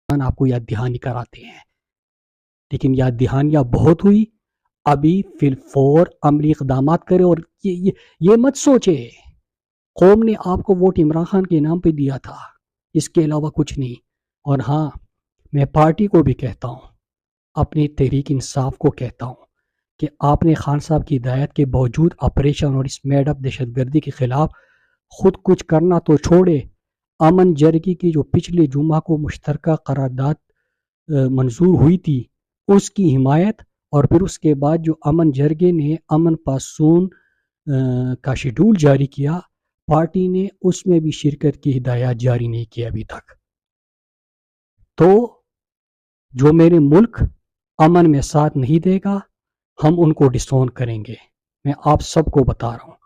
آپ کو یاد دہانی کراتے ہیں، لیکن یاد دہانیاں بہت ہوئی، ابھی فی الفور عملی اقدامات کرے اور یہ مت سوچے قوم نے آپ کو ووٹ عمران خان کے نام پہ دیا تھا، اس کے علاوہ کچھ نہیں۔ اور ہاں، میں پارٹی کو بھی کہتا ہوں، اپنی تحریک انصاف کو کہتا ہوں کہ آپ نے خان صاحب کی ہدایت کے باوجود آپریشن اور اس میڈ اپ دہشت گردی کے خلاف خود کچھ کرنا تو چھوڑے، امن جرگی کی جو پچھلے جمعہ کو مشترکہ قرارداد منظور ہوئی تھی اس کی حمایت، اور پھر اس کے بعد جو امن جرگے نے امن پاسون کا شیڈول جاری کیا، پارٹی نے اس میں بھی شرکت کی ہدایات جاری نہیں کی ابھی تک۔ تو جو میرے ملک امن میں ساتھ نہیں دے گا، ہم ان کو ڈس اون کریں گے۔ میں آپ سب کو بتا رہا ہوں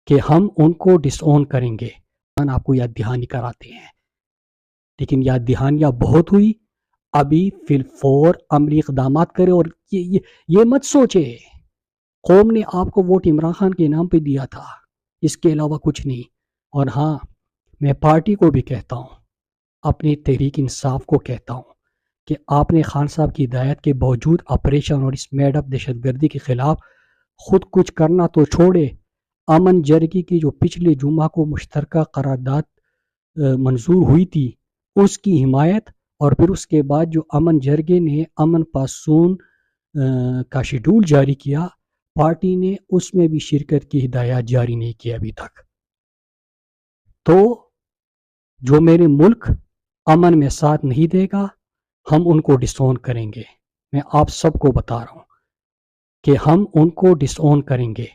کہ ہم ان کو ڈس اون کریں گے۔ آپ کو یاد دہانی کراتے ہیں، لیکن یاد دہانیاں بہت ہوئی، ابھی فی الفور عملی اقدامات کرے اور یہ مت سوچے قوم نے آپ کو ووٹ عمران خان کے نام پہ دیا تھا، اس کے علاوہ کچھ نہیں۔ اور ہاں، میں پارٹی کو بھی کہتا ہوں، اپنی تحریک انصاف کو کہتا ہوں کہ آپ نے خان صاحب کی ہدایت کے باوجود آپریشن اور اس میڈ اپ دہشت گردی کے خلاف خود کچھ کرنا تو چھوڑے، امن جرگی کی جو پچھلے جمعہ کو مشترکہ قرارداد منظور ہوئی تھی اس کی حمایت، اور پھر اس کے بعد جو امن جرگے نے امن پاسون کا شیڈول جاری کیا، پارٹی نے اس میں بھی شرکت کی ہدایات جاری نہیں کی ابھی تک۔ تو جو میرے ملک امن میں ساتھ نہیں دے گا، ہم ان کو ڈس اون کریں گے۔ میں آپ سب کو بتا رہا ہوں کہ ہم ان کو ڈس اون کریں گے۔